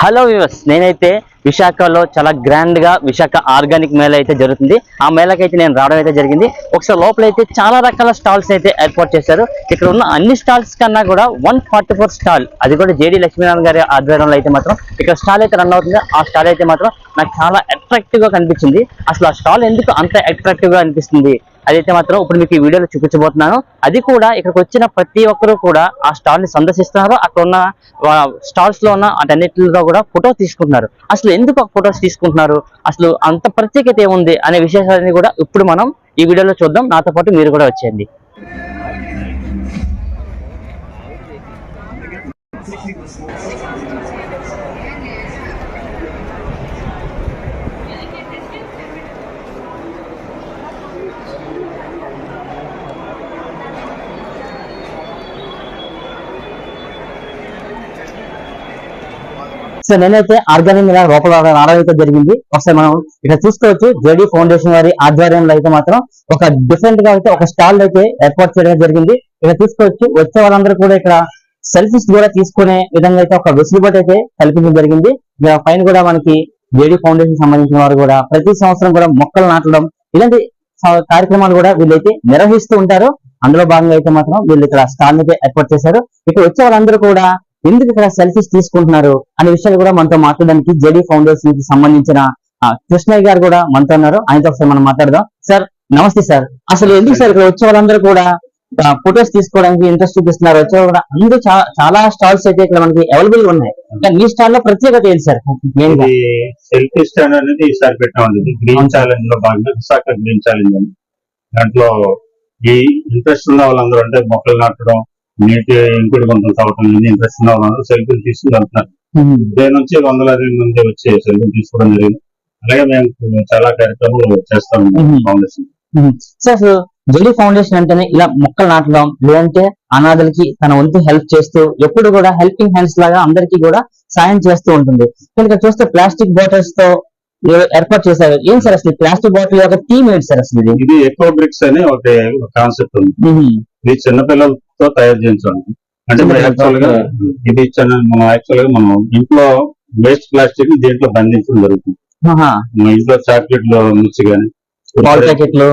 Hello viewers, నేనైతే విశాఖలో చాలా గ్రాండ్ గా విశాఖ ఆర్గానిక్ మేళ అయితే జరుగుతుంది. ఆ మేళకి అయితే నేను రావడం అయితే జరిగింది. ఒకసారి లోపల అయితే చాలా రకాల స్టాల్స్ అయితే ఏర్పాటు చేశారు. ఇక్కడ ఉన్న అన్ని స్టాల్స్ కన్నా కూడా 144 స్టాల్, అది కూడా జేడి లక్ష్మీనారాయణ గారి ఆధ్వర్యంలో అయితే మాత్రం ఇక్కడ స్టాల్ అయితే రన్ అవుతుంది. ఆ స్టాల్ అయితే మాత్రం నాకు చాలా అట్రాక్టివ్ గా కనిపించింది. అసలు ఆ స్టాల్ ఎందుకు అంత అట్రాక్టివ్ గా అనిపిస్తుంది అదైతే మాత్రం ఇప్పుడు మీకు ఈ వీడియోలో చూపించబోతున్నాను. అది కూడా ఇక్కడికి వచ్చిన ప్రతి ఒక్కరు కూడా ఆ స్టాల్ ని సందర్శిస్తున్నారు. అక్కడ ఉన్న స్టాల్స్ లో ఉన్న అటన్నిటిలో కూడా ఫోటో తీసుకుంటున్నారు. అసలు ఎందుకు ఫొటోస్ తీసుకుంటున్నారు, అసలు అంత ప్రత్యేకత ఏముంది అనే విశేషాలని కూడా ఇప్పుడు మనం ఈ వీడియోలో చూద్దాం. నాతో పాటు మీరు కూడా వచ్చేయండి. సో నేనైతే ఆర్గానిక్ మీద లోపల రావడం అయితే జరిగింది. ఒకసారి మనం ఇక్కడ చూసుకోవచ్చు, జేడీ ఫౌండేషన్ వారి ఆధ్వర్యంలో అయితే మాత్రం ఒక డిఫరెంట్ గా అయితే ఒక స్టాల్ అయితే ఏర్పాటు చేయడం జరిగింది. ఇక్కడ చూసుకోవచ్చు, వచ్చే వాళ్ళందరూ కూడా ఇక్కడ సెల్ఫీస్ కూడా తీసుకునే విధంగా అయితే ఒక వెసులుబాటు అయితే కల్పించడం జరిగింది. ఇక్కడ పైన కూడా మనకి జేడీ ఫౌండేషన్ సంబంధించిన వారు కూడా ప్రతి సంవత్సరం కూడా మొక్కలు నాటడం ఇలాంటి కార్యక్రమాలు కూడా వీళ్ళైతే నిర్వహిస్తూ ఉంటారు. అందులో భాగంగా అయితే మాత్రం వీళ్ళు ఇక్కడ స్టాల్ అయితే ఏర్పాటు చేశారు. ఇక్కడ వచ్చే వాళ్ళందరూ కూడా ఎందుకు ఇక్కడ సెల్ఫీస్ తీసుకుంటున్నారు అనే విషయాలు కూడా మనతో మాట్లాడడానికి జేడీ ఫౌండేషన్ కి సంబంధించిన కృష్ణయ్య గారు కూడా మనతో ఉన్నారు. ఆయనతో ఒకసారి మనం మాట్లాడదాం. సార్ నమస్తే సార్. అసలు ఎందుకు సార్ ఇక్కడ వచ్చే వాళ్ళందరూ కూడా ఫొటోస్ తీసుకోవడానికి ఇంట్రెస్ట్ చూపిస్తున్నారు? వచ్చే కూడా అందరూ చాలా స్టాల్స్ అయితే ఇక్కడ మనకి అవైలబుల్ గా ఉన్నాయి. కానీ మీ స్టాల్ లో ప్రత్యేకత ఏంటి సార్? సెల్ఫీ స్టాండ్ అనేది ఈసారి పెట్టామండి. గ్రీన్ ఛాలెంజ్ లో భాగంగా విశాఖ గ్రీన్ ఛాలెంజ్ అని, దాంట్లో ఈ ఇంట్రెస్ట్ ఉన్న వాళ్ళందరూ అంటే మొక్కలు నాటడం, నీటి ఇంకుడు గుంటలు తవ్వటం ఇంట్రెస్ట్ ఉన్న వాళ్ళందరూ సెల్ఫీలు తీసుకుని వెళ్తున్నారు. దేని నుంచి వందలాది మంది వచ్చి సెల్ఫీలు తీసుకోవడం జరిగింది. అలాగే మేము చాలా కార్యక్రమాలు చేస్తాము ఫౌండేషన్. సార్ జేడీ ఫౌండేషన్ అంటేనే ఇలా మొక్కలు నాటడం, లేదంటే అనాథలకి తన వంతు హెల్ప్ చేస్తూ ఎప్పుడు కూడా హెల్పింగ్ హ్యాండ్స్ లాగా అందరికీ కూడా సాయం చేస్తూ ఉంటుంది. ఇక్కడ చూస్తే ప్లాస్టిక్ బాటిల్స్ తో ఏర్పాటు చేశారు. ఏం సార్ అసలు ప్లాస్టిక్ బాటిల్ యొక్క థీమ్ ఏంటి సార్? అసలు ఇది ఎకో బ్రిక్స్ అనే ఒక కాన్సెప్ట్ ఉంది. ఇది చిన్నపిల్లలతో తయారు చేయించండి. అంటే యాక్చువల్ గా ఇది మనం ఇంట్లో వేస్ట్ ప్లాస్టిక్ ని దీంట్లో బంధించడం జరుగుతుంది. ఇంట్లో చాక్లెట్లు మిర్చి గానీ, పాల ప్యాకెట్లు,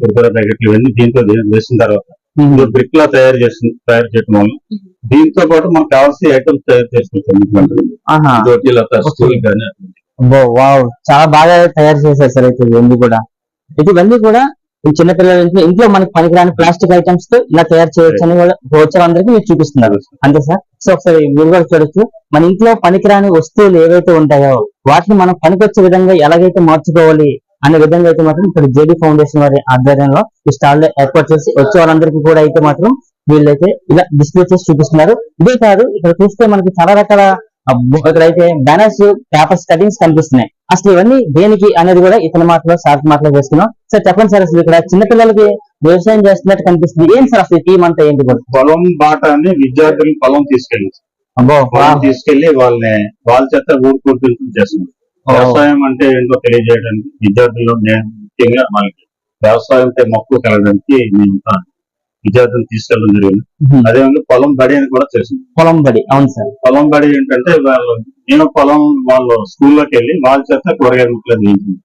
కుర్కురే ప్యాకెట్లు ఇవన్నీ దీంట్లో వేసిన తర్వాత బ్రిక్ లా తయారు చేయడం వల్ల దీంతో పాటు మనకు కావాల్సిన ఐటమ్స్ తయారు చేసుకుంటాం. చాలా బాగా తయారు చేశారు సార్. అయితే ఇవన్నీ కూడా చిన్నపిల్లల ఇంట్లో మనకి పనికిరాని ప్లాస్టిక్ ఐటమ్స్ తో ఇలా తయారు చేయొచ్చు అని వచ్చే అందరికీ మీరు చూపిస్తున్నారు అంతే సార్. సో ఒకసారి మీరు కూడా చూడొచ్చు, మన ఇంట్లో పనికిరాని వస్తువులు ఏవైతే ఉంటాయో వాటిని మనం పనికొచ్చే విధంగా ఎలాగైతే మార్చుకోవాలి అనే విధంగా అయితే మాత్రం ఇక్కడ జేడీ ఫౌండేషన్ వారి ఆధ్వర్యంలో ఈ స్టాల్ లో ఏర్పాటు చేసి వచ్చే వాళ్ళందరికీ కూడా అయితే మాత్రం వీళ్ళైతే ఇలా డిస్ప్లే చేసి చూపిస్తున్నారు. ఇదే కాదు, ఇక్కడ చూస్తే మనకి చాలా రకాల ఇక్కడైతే బ్యానర్స్, పేపర్స్, కటింగ్స్ కనిపిస్తున్నాయి. అసలు ఇవన్నీ దేనికి అనేది కూడా ఇతని మాటలో సార్ మాటలో చేసుకున్నాం. సార్ చెప్పండి సార్, అసలు ఇక్కడ చిన్నపిల్లలకి వ్యవసాయం చేస్తున్నట్టు కనిపిస్తుంది. ఏం సార్ అసలు టీం అంతా ఏంటి? పొలం బాట అని విద్యార్థులు పొలం తీసుకెళ్ళి వాళ్ళ చేత ఊరుకుంటూ చేస్తున్నారు. వ్యవసాయం అంటే ఏంటో తెలియజేయడానికి విద్యార్థుల్లో ముఖ్యంగా వాళ్ళకి వ్యవసాయం మొక్కు కలగడానికి మేము విద్యార్థులను తీసుకెళ్ళడం జరిగింది. అదేవిధంగా పొలం బడి అని కూడా చేసింది. పొలం బడి, అవును సార్. పొలం బడి ఏంటంటే నేను వాళ్ళు స్కూల్లోకి వెళ్ళి వాళ్ళ చేత కూరగాయల ముక్కలు చేయించింది.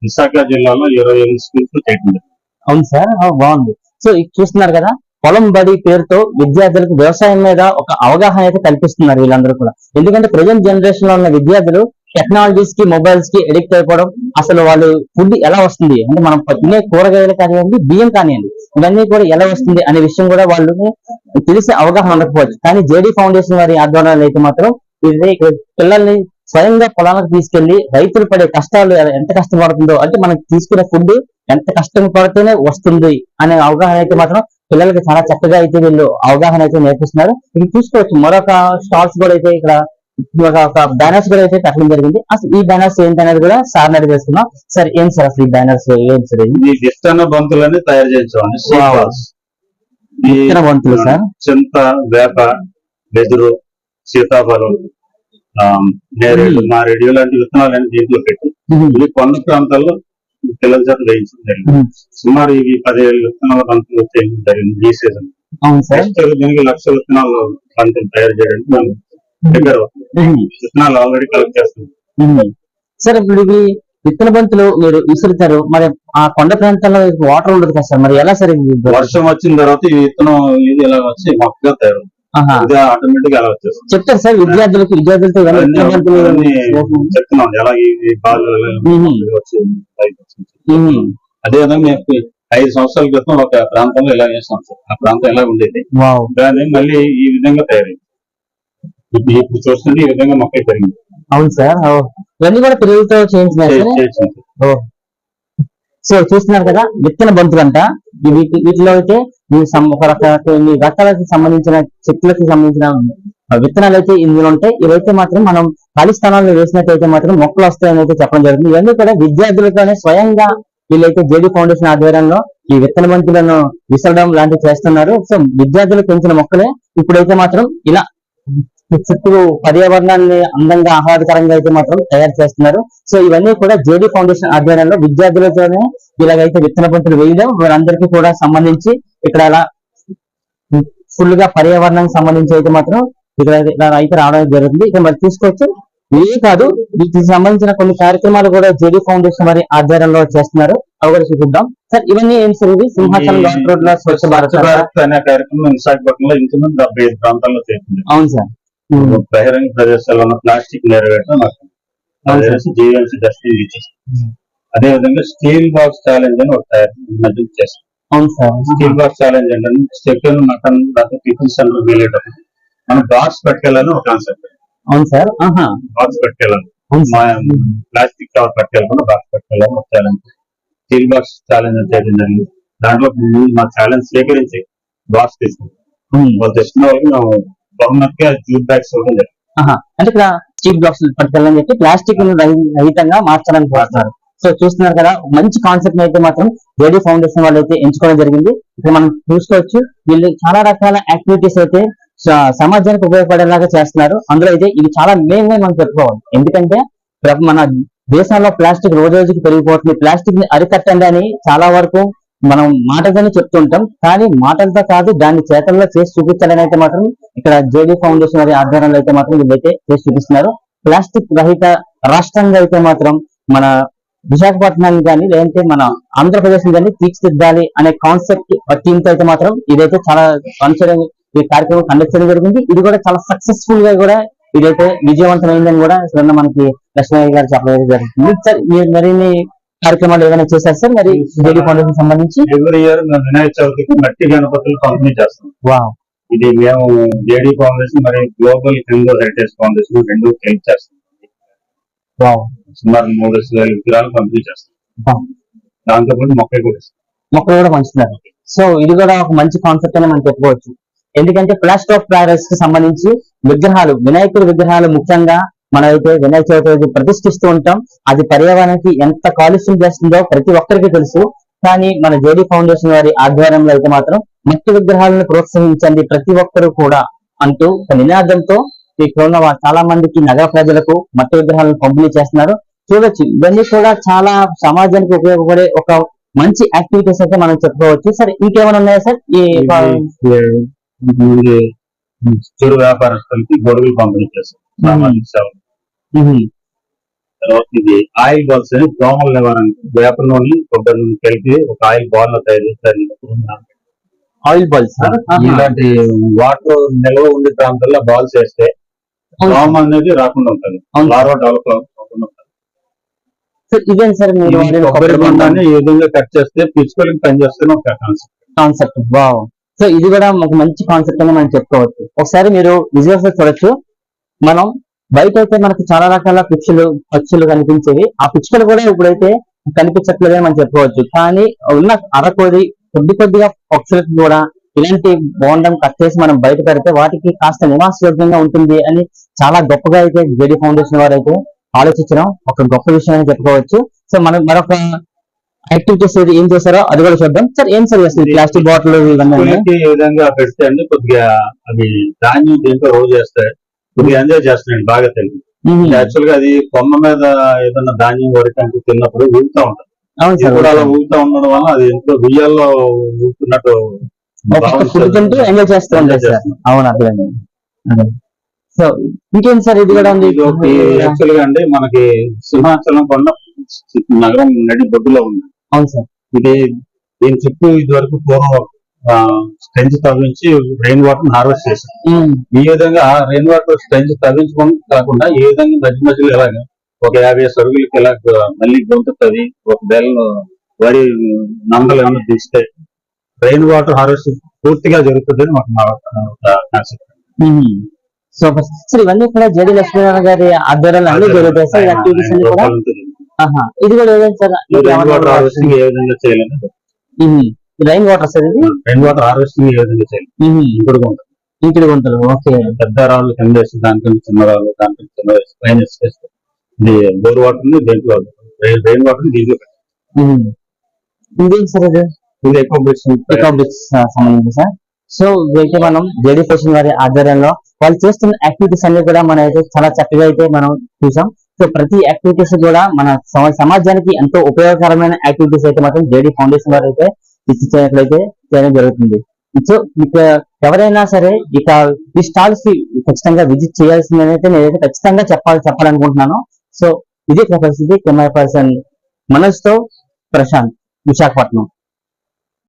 విశాఖ జిల్లాలో 28 స్కూల్స్ చేయడం. అవును సార్, బాగుంది. సో చూస్తున్నారు కదా, పొలం బడి పేరుతో విద్యార్థులకు వ్యవసాయం మీద ఒక అవగాహన అయితే కల్పిస్తున్నారు వీళ్ళందరూ కూడా. ఎందుకంటే ప్రజెంట్ జనరేషన్ లో ఉన్న విద్యార్థులు టెక్నాలజీస్ కి, మొబైల్స్ కి అడిక్ట్ అయిపోవడం, అసలు వాళ్ళు ఫుడ్ ఎలా వస్తుంది అంటే మనం తినే కూరగాయలు కానివ్వండి, బియ్యం కానివ్వండి, ఇవన్నీ కూడా ఎలా వస్తుంది అనే విషయం కూడా వాళ్ళు తెలిసే అవగాహన ఉండకపోవచ్చు. కానీ జేడీ ఫౌండేషన్ వారి ఆధ్వర్యంలో అయితే మాత్రం పిల్లల్ని స్వయంగా పొలాలకు తీసుకెళ్లి రైతులు పడే కష్టాలు ఎంత కష్టపడుతుందో, అంటే మనం తీసుకునే ఫుడ్ ఎంత కష్టం పడితేనే వస్తుంది అనే అవగాహన అయితే మాత్రం పిల్లలకి చాలా చక్కగా అయితే వీళ్ళు అవగాహన అయితే నేర్పిస్తున్నారు. ఇది చూసుకోవచ్చు, మరొక స్టాల్స్ కూడా అయితే ఇక్కడ ఒక బ్యానర్స్ కూడా అయితే పెట్టడం జరిగింది. అసలు ఈ బ్యానర్స్ ఏంటనేది కూడా సార్ నడి చేస్తున్నాం. సార్ ఏం సార్ అసలు ఈ బ్యానర్స్ ఏం సార్? ఈ విత్తన బంతులని తయారు చేయించామండి. విత్తన బంతులు సార్, చింత, వేప, వెదురు, సీతాఫలం, నేరేడు, మారేడు ఇలాంటి విత్తనాలన్నీ దీంట్లో పెట్టి ఇవి కొండ ప్రాంతాల్లో పిల్లల చేత వేయించడం జరిగింది. సుమారు ఇవి 17 విత్తనాల బంతులు చేయడం జరిగింది ఈ సీజన్. దీనికి లక్షల విత్తనాలు పంటలు తయారు చేయడానికి దగ్గర విత్తనాలు ఆల్రెడీ కలెక్ట్ చేస్తుంది. సార్ ఇప్పుడు ఇవి విత్తన బంతులు మీరు విసురుతారు, మరి ఆ కొండ ప్రాంతాల్లో వాటర్ ఉండదు కదా సార్, మరి ఎలా సార్ వర్షం వచ్చిన తర్వాత ఈ విత్తనం ఇది ఇలా వచ్చి మొక్కగా తయారు ఇది ఆటోమేటిక్ అలా వచ్చేస్తుంది. చెప్తారు సార్ విద్యార్థులతో చెప్తున్నాం ఎలా ఈ బాగా వచ్చి అదే విధంగా మేము 5 సంవత్సరాల క్రితం ఒక ప్రాంతంలో ఇలా చేస్తాం సార్. ఆ ప్రాంతం ఎలా ఉండేది దాన్ని మళ్ళీ ఈ విధంగా తయారైంది. ఇప్పుడు చూస్తుంటే ఈ విధంగా మొక్క పెరిగింది. అవును సార్, ఇవన్నీ కూడా పిల్లలతో చేయించినారు. సో చూస్తున్నారు కదా విత్తన బంతులంట. వీటిలో అయితే ఒక రకాలకు సంబంధించిన చెట్లకు సంబంధించిన విత్తనాలు అయితే ఇందులో ఉంటాయి. ఇవైతే మాత్రం మనం ఖాళీ స్థానాల్లో వేసినట్టయితే మాత్రం మొక్కలు వస్తాయని అయితే చెప్పడం జరుగుతుంది. ఇవన్నీ కూడా విద్యార్థులతోనే స్వయంగా వీళ్ళైతే జేడీ ఫౌండేషన్ ఆధ్వర్యంలో ఈ విత్తన బంతులను విసరడం లాంటివి చేస్తున్నారు. సో విద్యార్థులు పెంచిన మొక్కలే ఇప్పుడైతే మాత్రం ఇలా చుట్టూ పర్యావరణాన్ని అందంగా ఆహ్లాదకరంగా అయితే మాత్రం తయారు చేస్తున్నారు. సో ఇవన్నీ కూడా జేడీ ఫౌండేషన్ ఆధ్వర్యంలో విద్యార్థులతోనే ఇలాగైతే విత్తన బంతులు వేయడం వారందరికీ కూడా సంబంధించి ఇక్కడ అలా ఫుల్ గా పర్యావరణానికి సంబంధించి అయితే మాత్రం ఇక్కడ అయితే రావడం జరుగుతుంది. ఇక మరి తీసుకోవచ్చు. ఇవే కాదు, వీటికి సంబంధించిన కొన్ని కార్యక్రమాలు కూడా జేడీ ఫౌండేషన్ వారి ఆధ్వర్యంలో చేస్తున్నారు. అవి కూడా చూద్దాం సార్. ఇవన్నీ ఏం సార్? ఇవి సింహాచలం ఘాట్ రోడ్ లో స్వచ్ఛ భారత్ అనే కార్యక్రమం విశాఖపట్నంలో ఇంచుమించు 75 ప్రాంతాల్లో చేస్తుంది. అవును సార్. బహిరంగ ప్రదేశాల్లో ఉన్న ప్లాస్టిక్ నేరవేయడం జీవీఎంసీ డస్ట్బిన్ ఇచ్చేస్తుంది. అదే విధంగా స్టీల్ బాక్స్ ఛాలెంజ్ అని ఒక తయారు చేస్తాం. అవును సార్. స్టీల్ బాక్స్ ఛాలెంజ్ అంటే చికెన్ మటన్ టిఫిన్ సెంటర్ వెళ్ళేటప్పుడు మనం బాక్స్ పట్టుకెళ్ళాలని ఒక కాన్సెప్ట్. అవును సార్. బాక్స్ పట్టుకెళ్ళాలి, ప్లాస్టిక్ కవర్ పట్టుకెళ్ళకుండా బాక్స్ పట్టుకెళ్ళాలని ఒక ఛాలెంజ్. స్టీల్ బాక్స్ ఛాలెంజ్ చేయడం జరిగింది. దాంట్లో మా ఛాలెంజ్ స్వీకరించి బాక్స్ తీసుకుంటాం. వాళ్ళు తెచ్చిన వాళ్ళకి మేము బహుమతిగా జ్యూట్ బ్యాగ్స్ ఇవ్వడం జరిగింది. అంటే ఇక్కడ స్టీల్ బాక్స్ పట్టుకెళ్ళని చెప్పి ప్లాస్టిక్ రహితంగా మార్చాలని కోరుతున్నారు. సో చూస్తున్నారు కదా, మంచి కాన్సెప్ట్ అయితే మాత్రం జేడీ ఫౌండేషన్ వాళ్ళు అయితే ఎంచుకోవడం జరిగింది. ఇక్కడ మనం చూసుకోవచ్చు వీళ్ళు చాలా రకాల యాక్టివిటీస్ అయితే సమాజానికి ఉపయోగపడేలాగా చేస్తున్నారు. అందులో అయితే ఇది చాలా మెయిన్ గా మనం చెప్పుకోవాలి. ఎందుకంటే మన దేశంలో ప్లాస్టిక్ రోజు రోజుకి పెరిగిపోతుంది. ప్లాస్టిక్ ని అరికట్టండి అని చాలా వరకు మనం మాటగానే చెప్తుంటాం, కానీ మాటలతో కాదు దాన్ని చేతల్లో చేసి చూపించాలని అయితే మాత్రం ఇక్కడ జేడీ ఫౌండేషన్ వారి ఆధ్వర్యంలో అయితే మాత్రం వీళ్ళైతే చేసి చూపిస్తున్నారు. ప్లాస్టిక్ రహిత రాష్ట్రంగా అయితే మాత్రం మన విశాఖపట్నాన్ని కానీ లేదంటే మన ఆంధ్రప్రదేశ్ కానీ తీర్చిదిద్దాలి అనే కాన్సెప్ట్ థీమ్ తో అయితే మాత్రం ఇదైతే చాలా ఈ కార్యక్రమం కండక్ట్ చేయడం జరిగింది. ఇది కూడా చాలా సక్సెస్ఫుల్ గా కూడా ఇదైతే విజయవంతమైందని కూడా మనకి లక్ష్మయ్య గారు చెప్పడం జరుగుతుంది. సార్ మీరు మరిన్ని కార్యక్రమాలు ఏమైనా చేశారు సార్ మరి జేడీ ఫౌండేషన్ సంబంధించి? ఎవ్రీ ఇయర్ మేము వినాయక చవితికి మట్టి గణపతులు పంపిణీ చేస్తాం. ఇది మేము జేడీ ఫౌండేషన్ మరి గ్లోబల్ హిందూ హెరిటేజ్ ఫౌండేషన్ రెండు క్లెయిమ్ చేస్తాం. సుమారు 3,000 విగ్రహాలు పంపిణీ చేస్తాం. దాంతో పాటు మొక్కలు కూడా పంచుతున్నారు. సో ఇది కూడా ఒక మంచి కాన్సెప్ట్ అని మనం చెప్పుకోవచ్చు. ఎందుకంటే ప్లాస్టర్ ఆఫ్ ప్యారిస్ కి సంబంధించి విగ్రహాలు, వినాయకుడి విగ్రహాలు ముఖ్యంగా మనమైతే వినాయక చవితి ప్రతిష్ఠిస్తూ ఉంటాం. అది పర్యావరణానికి ఎంత కాలుష్యం చేస్తుందో ప్రతి ఒక్కరికి తెలుసు. కానీ మన జేడీ ఫౌండేషన్ వారి ఆధ్వర్యంలో అయితే మాత్రం మట్టి విగ్రహాలను ప్రోత్సహించండి ప్రతి ఒక్కరు కూడా అంటూ ఒక నినాదంతో ఇక్కడ ఉన్న చాలా మందికి నగర ప్రజలకు మట్టి విగ్రహాలను పంపిణీ చేస్తున్నారు. చూడొచ్చు ఇవన్నీ కూడా చాలా సమాజానికి ఉపయోగపడే ఒక మంచి యాక్టివిటీస్ అయితే మనం చెప్పుకోవచ్చు. సార్ ఇంకేమైనా ఉన్నాయా సార్? ఈ చిరు వ్యాపారస్తులకి గొడుగులు పంపిణీ చేస్తాం. తర్వాత ఇది ఆయిల్ బాల్స్ అని దోమల నివారణ వేప నూనె కొబ్బరి నూనె కలిపి ఒక ఆయిల్ బాల్ లో తయారు చేస్తారు. ఆయిల్ బాల్స్ ఇలాంటి వాటర్ నిల్వ ఉండే ప్రాంతాల్లో బాల్స్ వేస్తే దోమ అనేది రాకుండా ఉంటుంది, లార్వా డెవలప్ అవ్వకుండా ఉంటుంది. ఇదేంటి సార్ కొబ్బరి బొండాన్ని ఈ విధంగా కట్ చేస్తే పిచ్చుకోలకి పనిచేస్తున్న ఒక కాన్సెప్ట్. వావ్. సో ఇది కూడా ఒక మంచి కాన్సెప్ట్ అని మనం చెప్పుకోవచ్చు. ఒకసారి మీరు విజువల్స్ చూడొచ్చు. మనం బయట అయితే మనకు చాలా రకాల పక్షులు కనిపించేవి. ఆ పిచ్చుకలు కూడా ఇప్పుడైతే కనిపించట్లేదని మనం చెప్పుకోవచ్చు. కానీ ఉన్న అరకోడి కొద్దిగా పక్షులకు కూడా ఇలాంటి బోండం కట్ చేసి మనం బయట పెడితే వాటికి కాస్త నివాసయోగ్యంగా ఉంటుంది అని చాలా గొప్పగా అయితే జేడీ ఫౌండేషన్ వారు అయితే ఆలోచించడం ఒక గొప్ప విషయం అని చెప్పుకోవచ్చు. సో మనం మరొక యాక్టివిటీస్ ఏం చేశారో అది కూడా చూద్దాం. సార్ ఏం సార్ చేస్తుంది ప్లాస్టిక్ బాటిల్ ఈ విధంగా పెడితే అండి కొద్దిగా అది ధాన్యం దీంట్లో రోజు చేస్తాయి, కొద్దిగా ఎంజాయ్ చేస్తున్నాయండి. బాగా తెలియదు యాక్చువల్ గా అది కొమ్మ మీద ఏదన్నా ధాన్యం వరకు తిన్నప్పుడు ఊగుతా ఉంటుంది. ఇప్పుడు అలా ఊగుతా ఉండడం వల్ల అది ఎంతో బియ్యాల్లో ఊగుతున్నట్టు ఎంజాయ్ చేస్తూ ఉంటాయి సార్. అవును అర్థమైంది. సో ఇంకేం సార్ ఇది కూడా ఉంది. యాక్చువల్ గా అంటే మనకి సింహాచలం కొండ నగరం నడి బొడ్డులో ఉంది. అవును సార్. ఇది దీని చుట్టూ ఇది వరకు పూర్వం స్ట్రెంజ్ తవ్వించి రెయిన్ వాటర్ హార్వెస్ట్ చేశారు. ఈ విధంగా రెయిన్ వాటర్ స్ట్రెంజ్ తవ్వించుకోవడం కాకుండా ఈ విధంగా మధ్య మధ్యలో ఇలాగా ఒక 50 సరుగులకి ఇలా మళ్ళీ గొంతుతుంది. ఒక బెల్లం వరి నందలు ఏమైనా తీస్తే రెయిన్ వాటర్ హార్వెస్ట్ పూర్తిగా జరుగుతుంది మాకు కాన్సెప్ట్. సో సార్ ఇవన్నీ కూడా జేడి లక్ష్మీనారాయణ గారి ఆధ్వర్యంలో అన్ని జరుగుతాయి సార్ యాక్టివిటీస్ అన్ని కూడా. ఇది కూడా ఏదైనా సార్ రెయిన్ వాటర్ హార్వెస్టింగ్ ఏ విధంగా చేయాలని రైన్ వాటర్ సార్ ఇది రెయిన్ వాటర్ హార్వెస్టింగ్ ఏ విధంగా చేయాలి ఇంకుడు గుంటలు. ఓకే. పెద్ద రాళ్ళు కింద వేసి దానికన్నా చిన్న రాళ్ళు దానికన్నా చిన్న వేసి పైన వేసి ఇది బోర్ వాటర్ ని దేంట్లో రెయిన్ వాటర్ ని దీంట్లో ఇంకేం సార్ ఇది ఇది ఎక్కువ ఎకనామిక్స్ సంబంధించి సార్. సో ఇదైతే మనం జేడి పోషన్ వారి ఆధ్వర్యంలో వాళ్ళు చేస్తున్న యాక్టివిటీస్ అన్ని కూడా మనం అయితే చాలా చక్కగా అయితే మనం చూసాం. సో ప్రతి యాక్టివిటీస్ కూడా మన సమాజానికి ఎంతో ఉపయోగకరమైన యాక్టివిటీస్ అయితే మాత్రం జేడి ఫౌండేషన్ వారు అయితే ఇచ్చినట్లయితే చేయడం జరుగుతుంది. సో ఇక ఎవరైనా సరే ఇక ఈ స్టాల్స్ కి ఖచ్చితంగా విజిట్ చేయాల్సిందైతే నేనైతే ఖచ్చితంగా చెప్పాలనుకుంటున్నాను. సో ఇది పరిస్థితి. కెమెరా పర్సన్ మనోజ్ తో ప్రశాంత్, విశాఖపట్నం.